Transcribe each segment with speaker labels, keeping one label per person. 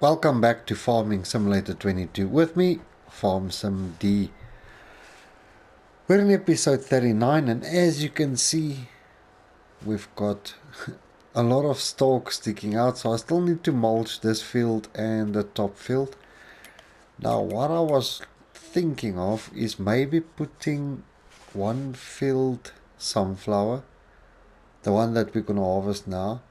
Speaker 1: Welcome back to Farming Simulator 22 with me, FarmSimD. We're in episode 39 and as you can see, we've got a lot of stalks sticking out, so I still need to mulch this field and the top field. Now what I was thinking of is maybe putting one field sunflower, the one that we're going to harvest now.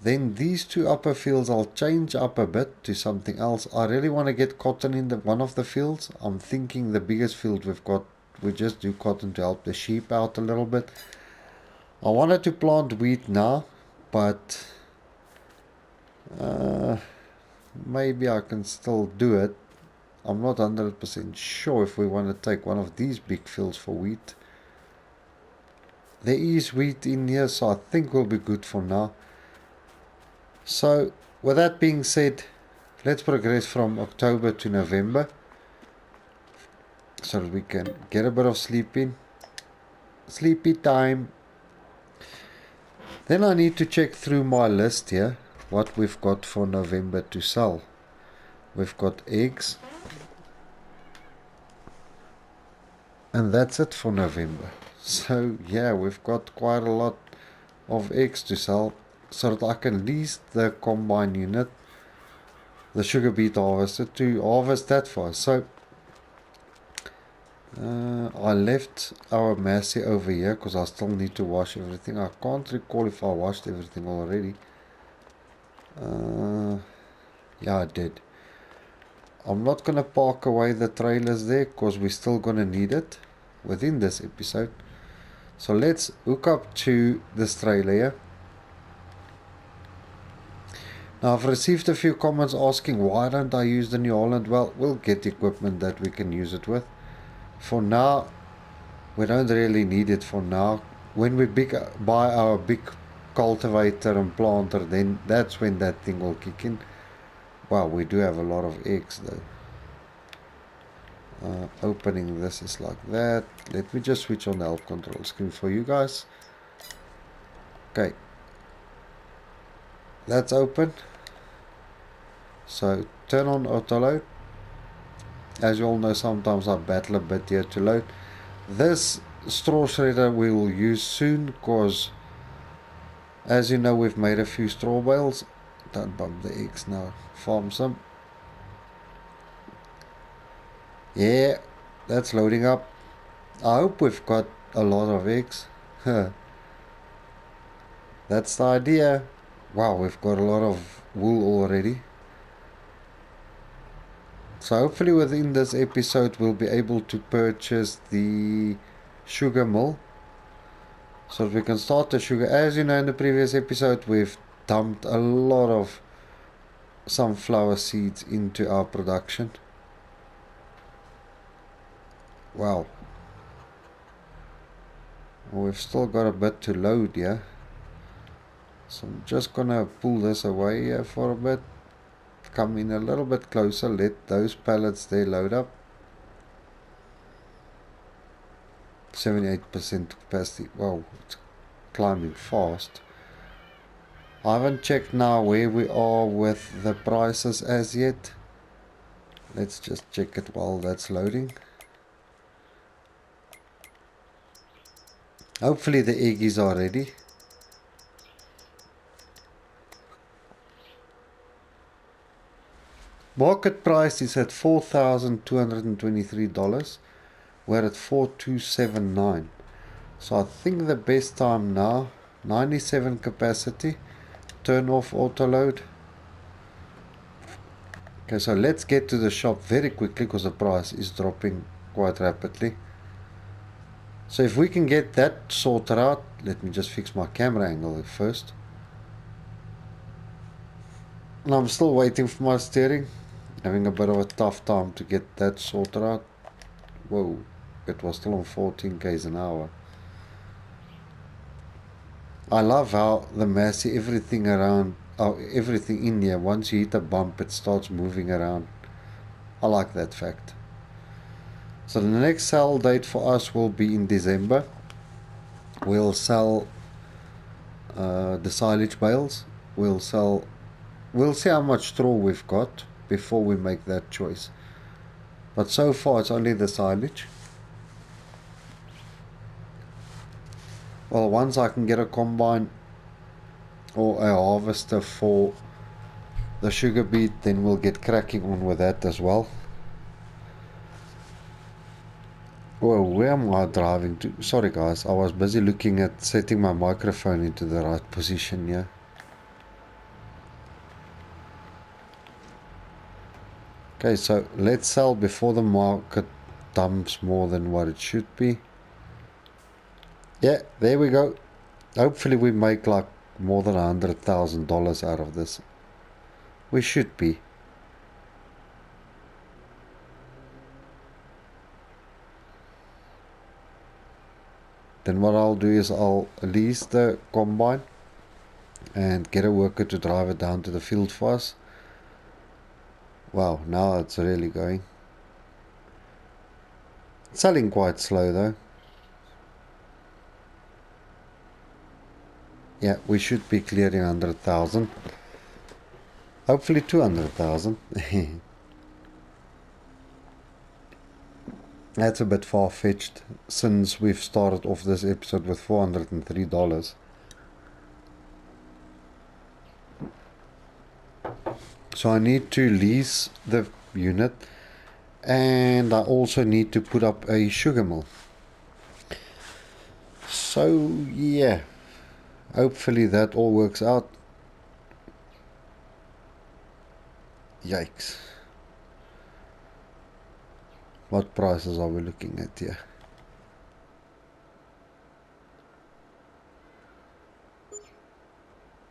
Speaker 1: Then these two upper fields I'll change up a bit to something else. I really want to get cotton in one of the fields. I'm thinking the biggest field we've got, we just do cotton to help the sheep out a little bit. I wanted to plant wheat now, but maybe I can still do it. I'm not 100% sure if we want to take one of these big fields for wheat. There is wheat in here, so I think we'll be good for now. So, with that being said, let's progress from October to November so that we can get a bit of sleep in. Sleepy time. Then I need to check through my list here, what we've got for November to sell. We've got eggs. And that's it for November. So, yeah, we've got quite a lot of eggs to sell, so that I can lease the combine unit, the sugar beet harvester, to harvest that for us. So I left our Massey over here because I still need to wash everything. I can't recall if I washed everything already. Yeah, I did. I'm not gonna park away the trailers there because we're still gonna need it within this episode. So let's hook up to this trailer here. Now I've received a few comments asking why don't I use the New Holland. Well, we'll get equipment that we can use it with. For now, we don't really need it for now. When we buy our big cultivator and planter, then that's when that thing will kick in. Wow, we do have a lot of eggs though. Opening this is like that. Let me just switch on the help control screen for you guys. Okay. That's open. So turn on auto load. As you all know, sometimes I battle a bit here to load. This straw shredder we will use soon because as you know we've made a few straw bales. Don't bump the eggs now. Farm some. Yeah, that's loading up. I hope we've got a lot of eggs. That's the idea. Wow, we've got a lot of wool already. So hopefully within this episode we'll be able to purchase the sugar mill so that we can start the sugar. As you know, in the previous episode we've dumped a lot of sunflower seeds into our production. Wow. We've still got a bit to load here. So I'm just gonna pull this away here for a bit. Come in a little bit closer, let those pallets there load up. 78% capacity. Wow, it's climbing fast. I haven't checked now where we are with the prices as yet. Let's just check it while that's loading. Hopefully the eggies are ready. Market price is at $4,223. We're at $4,279. So I think the best time now, 97 capacity, turn off auto load. Okay, so let's get to the shop very quickly because the price is dropping quite rapidly. So if we can get that sorted out, let me just fix my camera angle first. And I'm still waiting for my steering. Having a bit of a tough time to get that sorted out. Whoa, it was still on 14 k's an hour. I love how the Massey, everything around, everything in here, once you hit a bump it starts moving around. I like that fact. So the next sell date for us will be in December. We'll sell the silage bales. We'll sell We'll see how much straw we've got before we make that choice. But so far it's only the silage. Well, once I can get a combine or a harvester for the sugar beet, then we'll get cracking on with that as well. Well, where am I driving to? Sorry guys, I was busy looking at setting my microphone into the right position here. Okay, so let's sell before the market dumps more than what it should be. Yeah, there we go. Hopefully we make like more than $100,000 out of this. We should be. Then what I'll do is I'll lease the combine and get a worker to drive it down to the field for us. Wow, now it's really going. It's selling quite slow though. Yeah, we should be clearing 100,000. Hopefully 200,000. That's a bit far-fetched since we've started off this episode with $403. So I need to lease the unit, and I also need to put up a sugar mill. So yeah, hopefully that all works out. Yikes. What prices are we looking at here?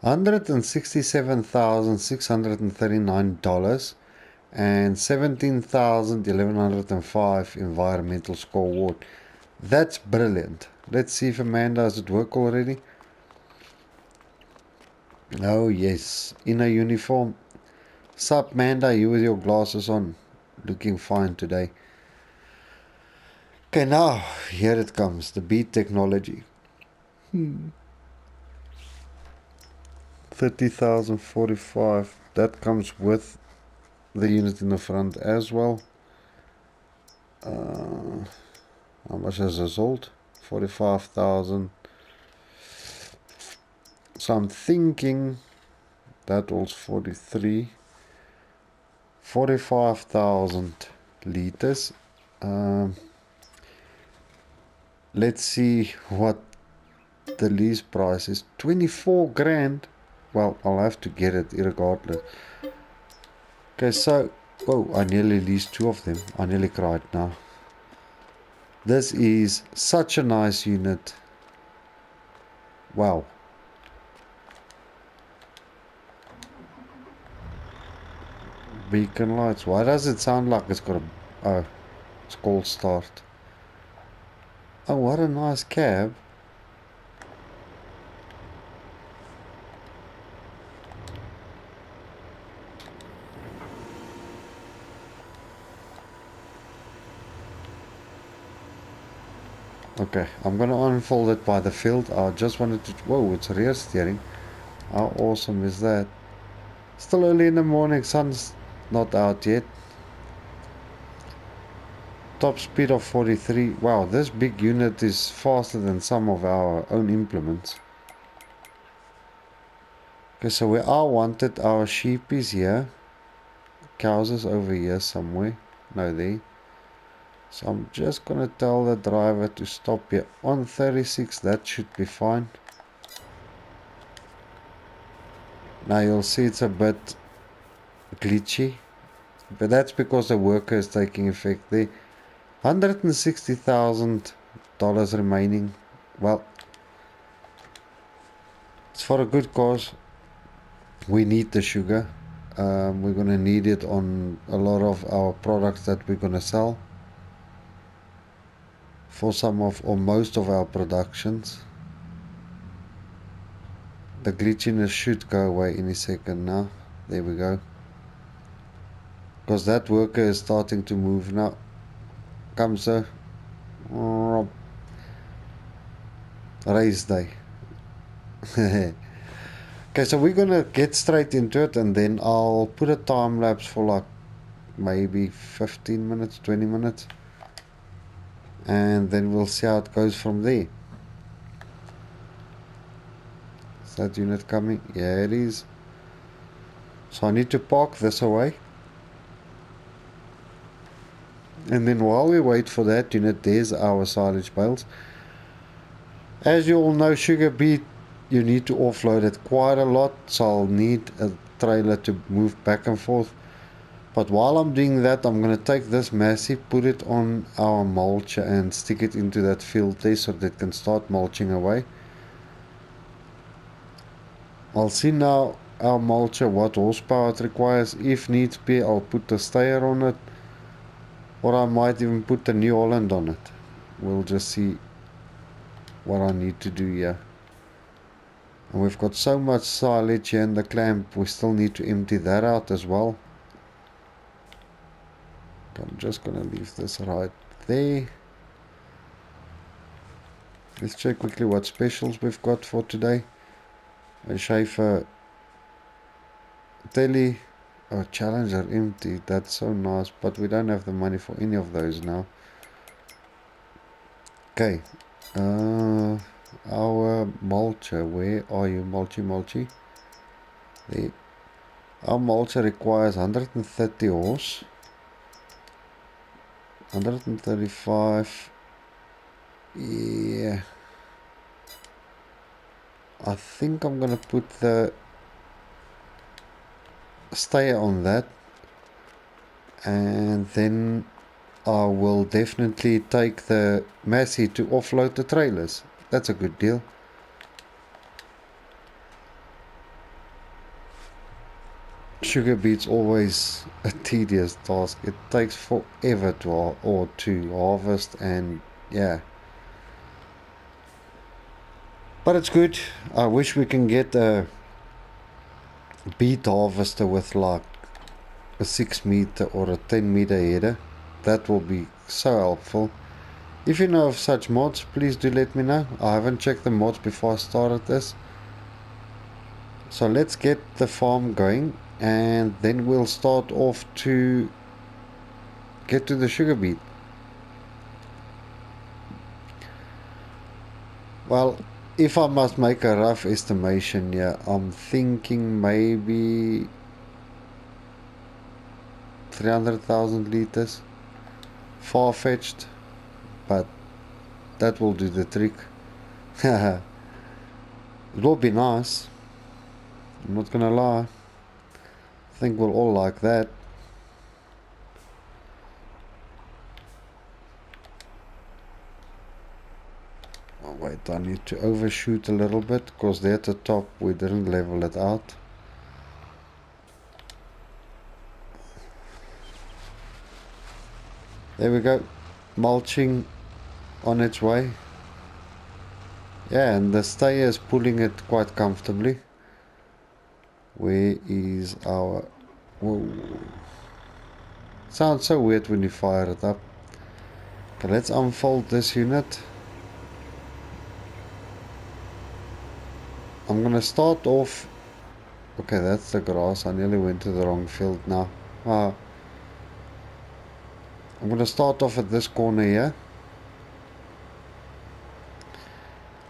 Speaker 1: $167,639 and 17,1105 environmental score award. That's brilliant. Let's see if Amanda has it work already. Oh yes, in a uniform. Sup Amanda, you with your glasses on. Looking fine today. Okay, now here it comes, the beat technology. 30,045. That comes with the unit in the front as well. How much has it sold? 45,000. So I'm thinking that was 43. 45,000 liters. Let's see what the lease price is. 24 grand. Well, I'll have to get it regardless. Okay, so, whoa, I nearly leased two of them. I nearly cried now. This is such a nice unit. Wow. Beacon lights. Why does it sound like it's got a... Oh, it's called start. Oh, what a nice cab. Okay, I'm gonna unfold it by the field. I just wanted to... Whoa, it's rear steering. How awesome is that? Still early in the morning, sun's not out yet. Top speed of 43. Wow, this big unit is faster than some of our own implements. Okay, so where I wanted our sheep is here. Cows is over here somewhere. No, there. So I'm just gonna tell the driver to stop here. 136, that should be fine. Now you'll see it's a bit glitchy, but that's because the worker is taking effect there. $160,000 remaining. Well, it's for a good cause. We need the sugar. We're gonna need it on a lot of our products that we're gonna sell. For some of or most of our productions. The glitchiness should go away any second now. There we go. Because that worker is starting to move now. Comes the race day. Okay, Okay, so we're gonna get straight into it, and then I'll put a time lapse for like maybe 15 minutes, 20 minutes, and then we'll see how it goes from there. Is that unit coming? Yeah, it is. So I need to park this away. And then while we wait for that unit, there's our silage bales. As you all know, Sugarbeet, you need to offload it quite a lot, so I'll need a trailer to move back and forth. But while I'm doing that, I'm going to take this massive, put it on our mulcher and stick it into that field there so that it can start mulching away. I'll see now our mulcher what horsepower it requires. If needs be, I'll put the stayer on it, or I might even put the New Holland on it. We'll just see what I need to do here. And we've got so much silage here in the clamp, we still need to empty that out as well. I'm just gonna leave this right there. Let's check quickly what specials we've got for today. A Schaefer Telly, oh, Challenger empty, that's so nice, but we don't have the money for any of those now. Okay, our mulcher, where are you, mulchy? There. Our mulcher requires 130 horse, 135, yeah. I think I'm gonna put the stayer on that, and then I will definitely take the Massey to offload the trailers. That's a good deal. Sugarbeet's always a tedious task. It takes forever to harvest, and yeah. But it's good. I wish we can get a beet harvester with like a 6 meter or a 10 meter header. That will be so helpful. If you know of such mods, please do let me know. I haven't checked the mods before I started this. So let's get the farm going, and then we'll start off to get to the sugar beet. Well, if I must make a rough estimation here, I'm thinking maybe 300,000 liters. Far-fetched, but that will do the trick. It will be nice, I'm not gonna lie. I think we'll all like that. Oh wait, I need to overshoot a little bit, because there at the top we didn't level it out. There we go, mulching on its way. Yeah, and the stayer is pulling it quite comfortably. Where is our... Whoa. Sounds so weird when you fire it up. Okay, let's unfold this unit. I'm gonna start off... Okay, that's the grass. I nearly went to the wrong field now. I'm gonna start off at this corner here.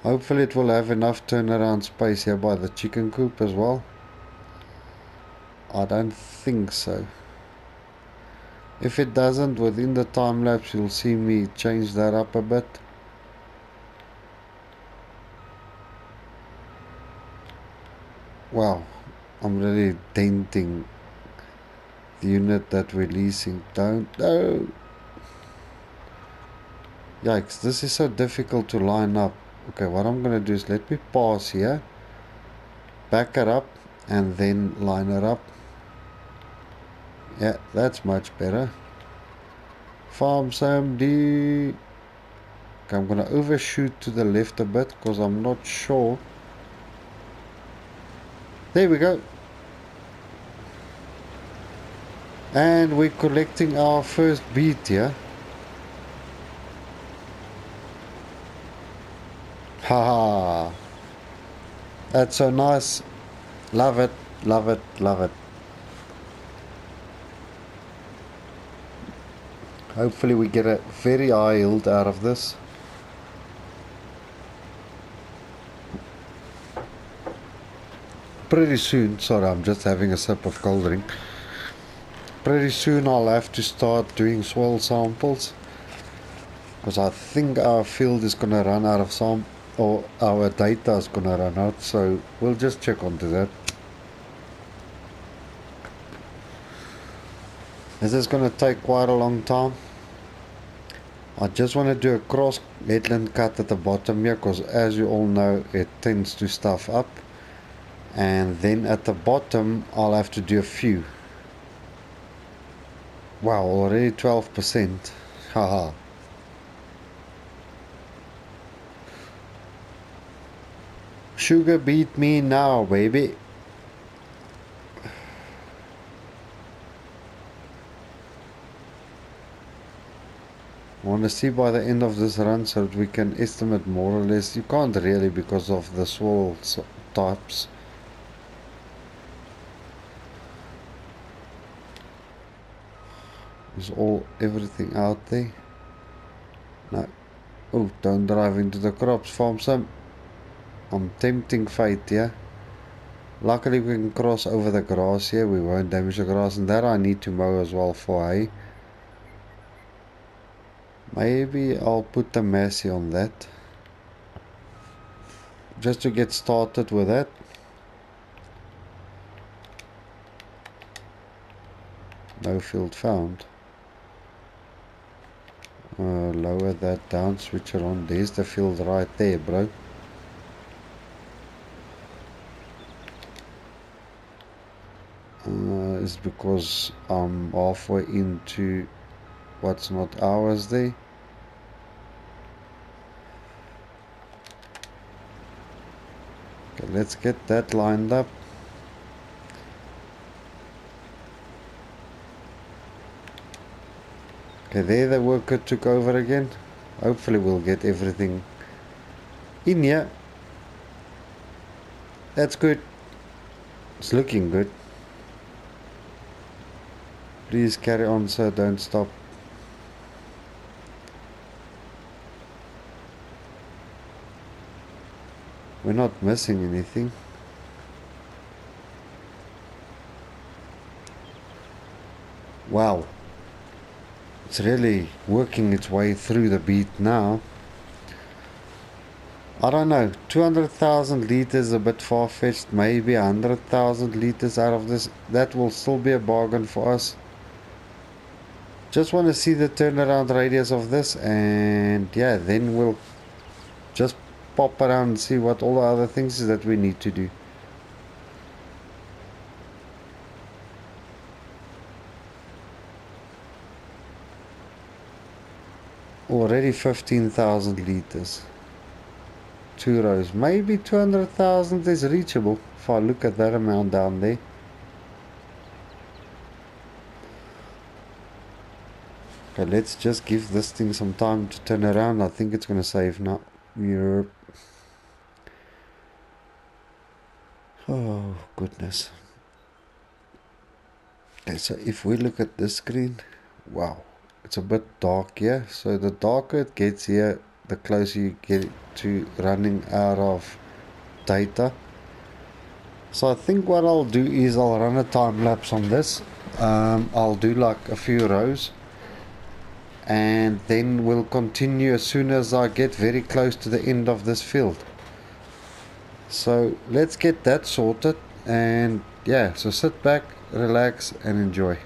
Speaker 1: Hopefully it will have enough turnaround space here by the chicken coop as well. I don't think so. If it doesn't, within the time lapse you'll see me change that up a bit. Wow, I'm really denting the unit that we're leasing. Don't know. Yikes, this is so difficult to line up. Okay, what I'm gonna do is let me pause here, back it up, and then line it up. Yeah, that's much better. Farm SMD. Okay, I'm gonna overshoot to the left a bit because I'm not sure. There we go. And we're collecting our first beet here. Haha. That's so nice. Love it, love it, love it. Hopefully we get a very high yield out of this. Pretty soon, sorry, I'm just having a sip of cold drink. Pretty soon I'll have to start doing soil samples, because I think our field is gonna run out of or our data is gonna run out, so we'll just check onto that. This is gonna take quite a long time. I just want to do a cross headland cut at the bottom here, because as you all know it tends to stuff up, and then at the bottom I'll have to do a few. Wow, already 12%. Haha. Sugar beat me now, baby. I want to see by the end of this run so that we can estimate more or less. You can't really because of the soil types. Is everything out there? No. Oh, don't drive into the crops, farm some. I'm tempting fate here. Luckily we can cross over the grass here. We won't damage the grass, and that I need to mow as well for hay. Maybe I'll put the Massey on that, just to get started with that. No field found. Lower that down, switch it on. There's the field right there, bro. It's because I'm halfway into what's not ours there. Okay, let's get that lined up. Okay, there the worker took over again. Hopefully we'll get everything in here. That's good. It's looking good. Please carry on, sir, don't stop. We're not missing anything. Wow. It's really working its way through the beet now. I don't know, 200,000 liters a bit far-fetched, maybe 100,000 liters out of this. That will still be a bargain for us. Just want to see the turnaround radius of this, and yeah, then we'll just pop around and see what all the other things is that we need to do. Already 15,000 liters. 2 rows. Maybe 200,000 is reachable if I look at that amount down there. Okay, let's just give this thing some time to turn around. I think it's going to save now. Europe. Oh, goodness. Okay, so if we look at this screen, wow, it's a bit dark here. So the darker it gets here, the closer you get to running out of data. So I think what I'll do is I'll run a time lapse on this. I'll do like a few rows, and then we'll continue as soon as I get very close to the end of this field. So let's get that sorted, and yeah, so sit back, relax and enjoy.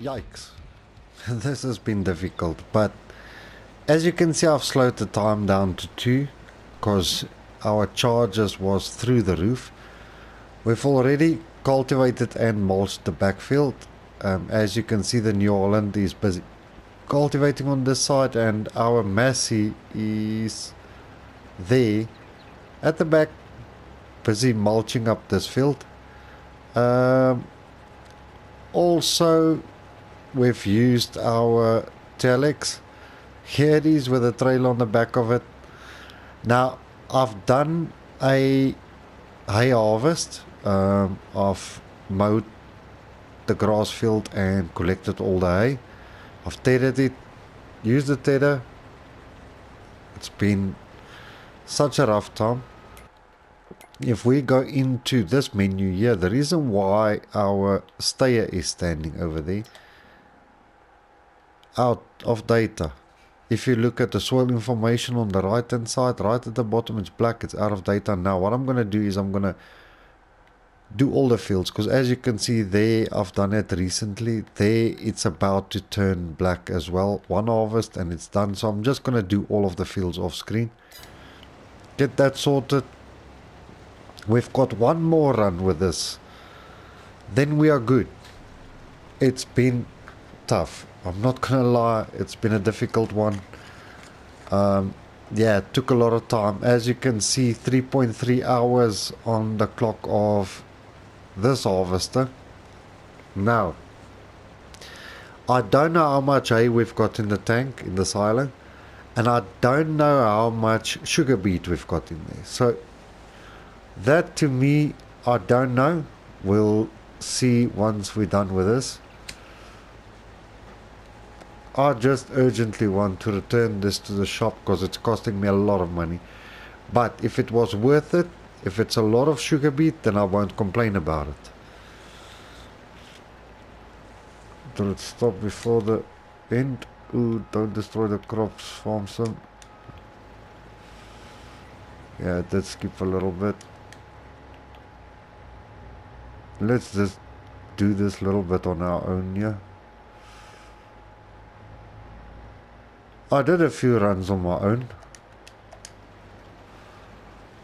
Speaker 1: Yikes. This has been difficult, but as you can see, I've slowed the time down to 2 because our charges was through the roof. We've already cultivated and mulched the backfield. As you can see, the New Holland is busy cultivating on this side, and our Massey is there at the back, busy mulching up this field. Also, we've used our Telex. Here it is with a trail on the back of it. Now, I've done a hay harvest. I've mowed the grass field and collected all the hay. I've tethered it, used the tether. It's been such a rough time. If we go into this menu here, the reason why our stayer is standing over there, out of data. If you look at the soil information on the right hand side, right at the bottom, it's black, it's out of data. Now what I'm going to do is I'm going to do all the fields, because as you can see there, I've done it recently. There it's about to turn black as well. One harvest and it's done. So I'm just going to do all of the fields off screen, get that sorted. We've got one more run with this, then we are good. It's been tough, I'm not gonna lie, it's been a difficult one. Yeah, it took a lot of time. As you can see, 3.3 hours on the clock of this harvester. Now, I don't know how much hay we've got in the tank, in the silo, and I don't know how much sugar beet we've got in there. So that to me, I don't know. We'll see once we're done with this. I just urgently want to return this to the shop because it's costing me a lot of money. But if it was worth it, if it's a lot of sugar beet, then I won't complain about it. So let's stop before the end. Ooh, don't destroy the crops, farm some. Yeah, it did skip a little bit. Let's just do this little bit on our own, yeah. I did a few runs on my own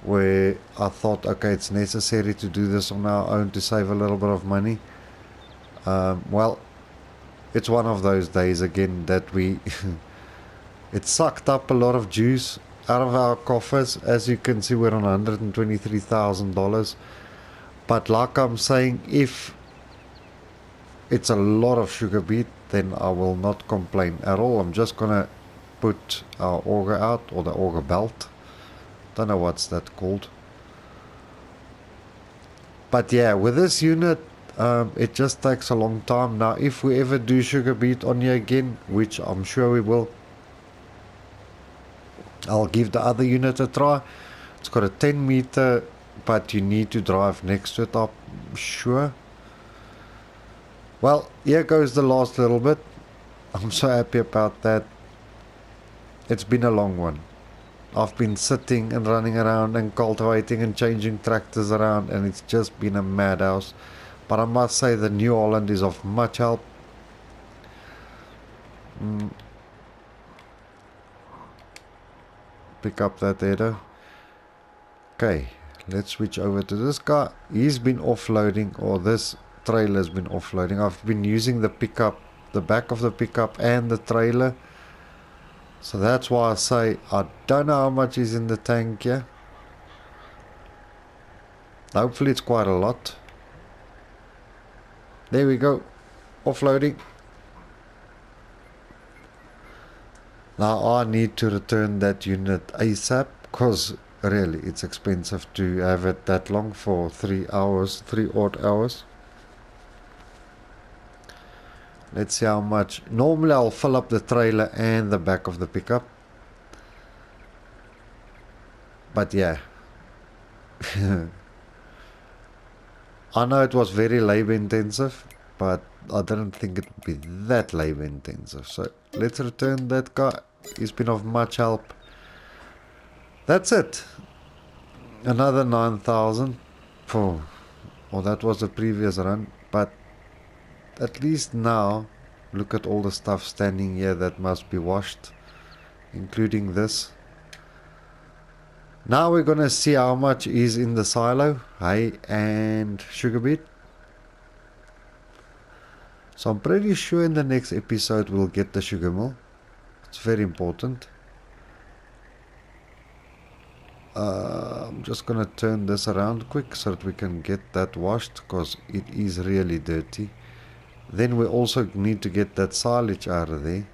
Speaker 1: where I thought, okay, it's necessary to do this on our own to save a little bit of money. Well, it's one of those days again that we it sucked up a lot of juice out of our coffers. As you can see, we're on $123,000. But like I'm saying, if it's a lot of sugar beet, then I will not complain at all. I'm just gonna put our auger out, or the auger belt. Don't know what's that called. But yeah, with this unit, it just takes a long time. Now, if we ever do sugar beet on here again, which I'm sure we will, I'll give the other unit a try. It's got a 10 meter, but you need to drive next to it, I'm sure. Well, here goes the last little bit. I'm so happy about that. It's been a long one. I've been sitting and running around and cultivating and changing tractors around, and it's just been a madhouse. But I must say the New Holland is of much help. Pick up that header. Okay, let's switch over to this guy. He's been offloading, or this trailer has been offloading. I've been using the pickup, the back of the pickup and the trailer. So that's why I say I don't know how much is in the tank here. Hopefully it's quite a lot. There we go, offloading. Now I need to return that unit ASAP, because really it's expensive to have it that long for 3 hours, 3 odd hours. Let's see how much. Normally I'll fill up the trailer and the back of the pickup. But yeah. I know it was very labor intensive, but I didn't think it would be that labor intensive. So let's return that guy. He's been of much help. That's it. Another 9,000. Oh, well, that was the previous run. But at least now Look at all the stuff standing here that must be washed, including this. Now we're gonna see how much is in the silo, hay and sugar beet. So I'm pretty sure in the next episode we'll get the sugar mill. It's very important. I'm just gonna turn this around quick so that we can get that washed, because it is really dirty. Then we also need to get that silage out of there.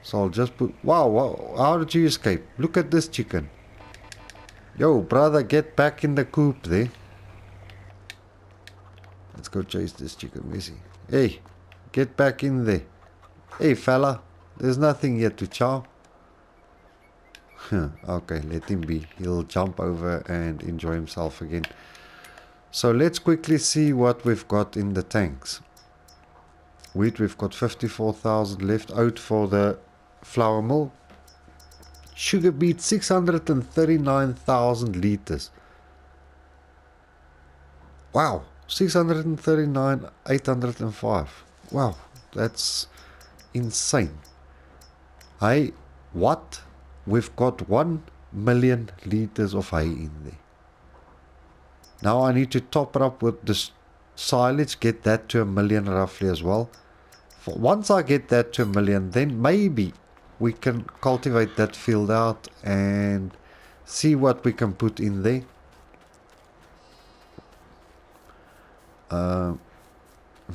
Speaker 1: So I'll just put... Wow, how did you escape? Look at this chicken. Yo, brother, get back in the coop there. Let's go chase this chicken, Missy. Hey, get back in there. Hey, fella, there's nothing yet to chow. Okay, let him be. He'll jump over and enjoy himself again. So let's quickly see what we've got in the tanks. Wheat, we've got 54,000 left out for the flour mill. Sugar beet, 639,000 liters. Wow, 639,805. Wow, that's insane. Hey, what? We've got 1 million liters of hay in there. Now I need to top it up with the silage, get that to 1 million roughly as well. Once I get that to 1 million, then maybe we can cultivate that field out and see what we can put in there.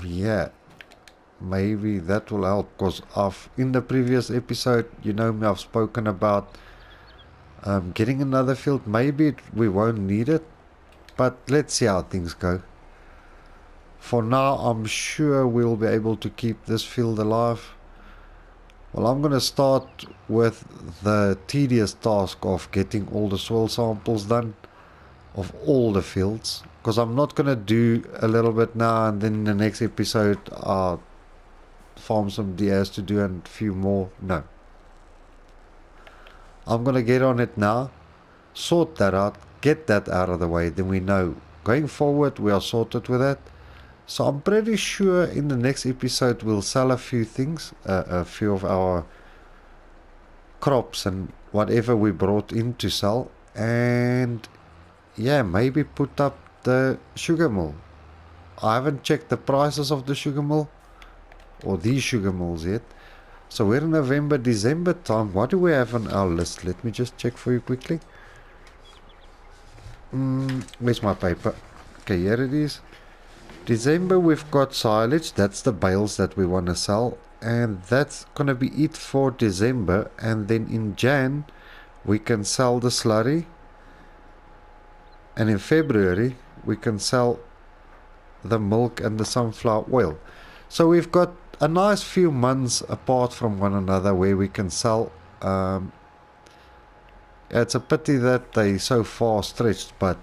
Speaker 1: Yeah, maybe that will help, because in the previous episode, you know me, I've spoken about getting another field. Maybe we won't need it, but let's see how things go. For now, I'm sure we'll be able to keep this field alive. Well, I'm going to start with the tedious task of getting all the soil samples done of all the fields, because I'm not going to do a little bit now and then in the next episode farm some DS to do and a few more. No, I'm going to get on it now, sort that out, get that out of the way, then we know going forward we are sorted with that. So I'm pretty sure in the next episode we'll sell a few things, a few of our crops and whatever we brought in to sell, and yeah, maybe put up the sugar mill. I haven't checked the prices of the sugar mill or these sugar mills yet. So we're in November, December time. What do we have on our list? Let me just check for you quickly. Where's my paper? Okay, here it is. December we've got silage. That's the bales that we want to sell, and that's gonna be it for December. And then in Jan we can sell the slurry, and in February we can sell the milk and the sunflower oil. So we've got a nice few months apart from one another where we can sell. It's a pity that they so far stretched, but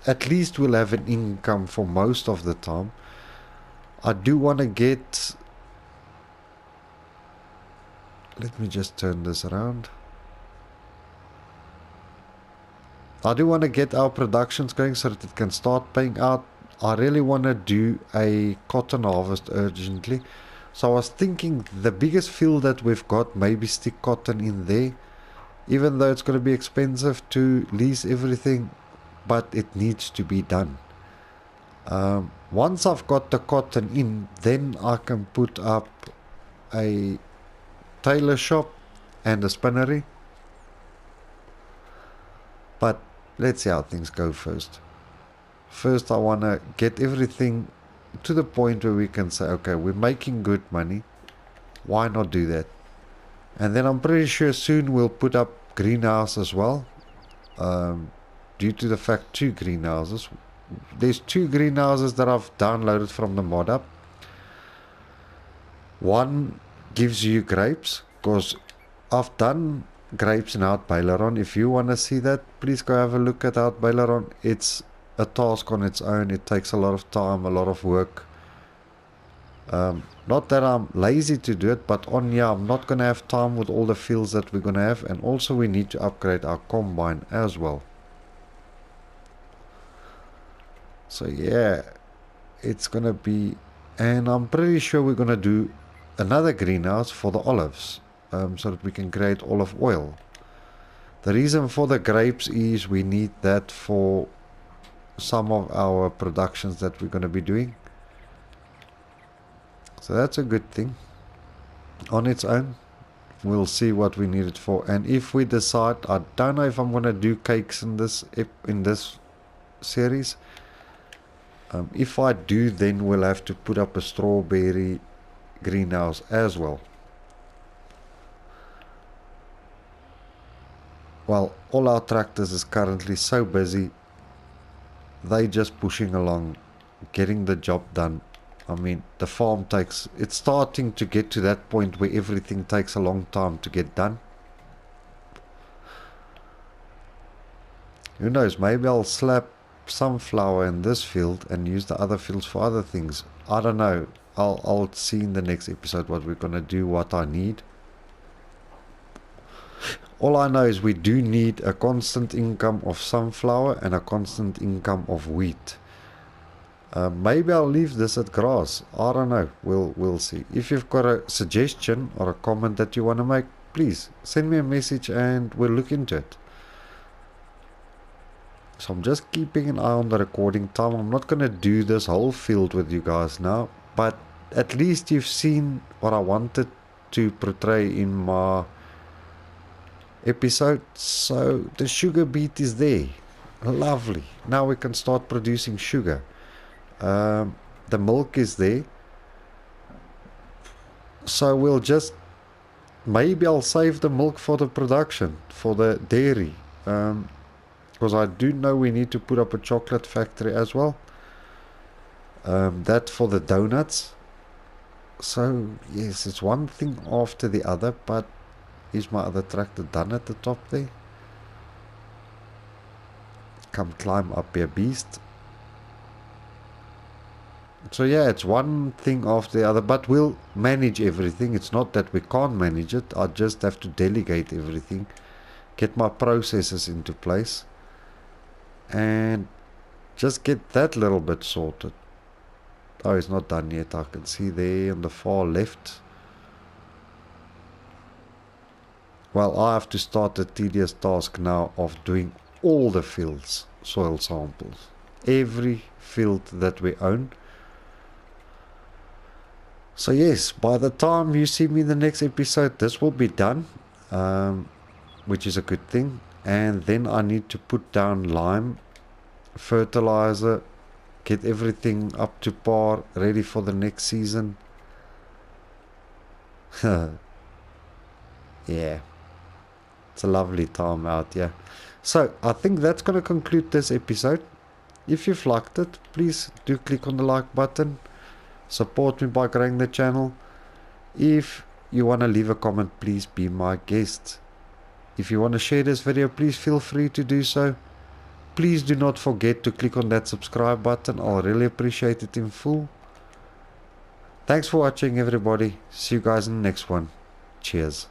Speaker 1: at least we'll have an income for most of the time. I do want to get... Let me just turn this around. I do want to get our productions going so that it can start paying out. I really want to do a cotton harvest urgently. So I was thinking the biggest field that we've got, maybe stick cotton in there. Even though it's going to be expensive to lease everything, but it needs to be done. Once I've got the cotton in, then I can put up a tailor shop and a spinnery. But let's see how things go first. First I want to get everything to the point where we can say, okay, we're making good money. Why not do that? And then I'm pretty sure soon we'll put up greenhouse as well. Due to the fact 2 greenhouses. There's 2 greenhouses that I've downloaded from the mod up. One gives you grapes, because I've done grapes in Out Baileron. If you want to see that, please go have a look at Out Baileron. It's a task on its own. It takes a lot of time, a lot of work. Not that I'm lazy to do it, but on here I'm not going to have time with all the fields that we're going to have, and also we need to upgrade our combine as well. So yeah, it's going to be, and I'm pretty sure we're going to do another greenhouse for the olives, so that we can create olive oil. The reason for the grapes is we need that for some of our productions that we're going to be doing. So that's a good thing. On its own, we'll see what we need it for. And if we decide, I don't know if I'm going to do cakes in this series. If I do, then we'll have to put up a strawberry greenhouse as well. Well, all our tractors is currently so busy. They just pushing along, getting the job done. I mean, the farm it's starting to get to that point where everything takes a long time to get done. Who knows, maybe I'll slap sunflower in this field and use the other fields for other things. I don't know. I'll see in the next episode what we're going to do, what I need. All I know is we do need a constant income of sunflower and a constant income of wheat. Maybe I'll leave this at grass. I don't know. We'll see. If you've got a suggestion or a comment that you want to make, please send me a message and we'll look into it. So I'm just keeping an eye on the recording time. I'm not going to do this whole field with you guys now, but at least you've seen what I wanted to portray in my episode. So the sugar beet is there. Lovely. Now we can start producing sugar. The milk is there. So we'll just, maybe I'll save the milk for the production, for the dairy. Because I do know we need to put up a chocolate factory as well. That for the donuts. So yes, it's one thing after the other, but is my other tractor done at the top there? Come climb up here, beast. So yeah, it's one thing after the other, but we'll manage everything. It's not that we can't manage it. I just have to delegate everything, get my processes into place, and just get that little bit sorted. Oh, it's not done yet. I can see there on the far left. Well, I have to start the tedious task now of doing all the fields, soil samples. Every field that we own. So yes, by the time you see me in the next episode, this will be done, which is a good thing. And then I need to put down lime, fertilizer, get everything up to par, ready for the next season. Yeah, it's a lovely time out here. So I think that's going to conclude this episode. If you've liked it, please do click on the like button. Support me by growing the channel. If you want to leave a comment, please be my guest. If you want to share this video, please feel free to do so. Please do not forget to click on that subscribe button. I'll really appreciate it in full. Thanks for watching, everybody. See you guys in the next one. Cheers.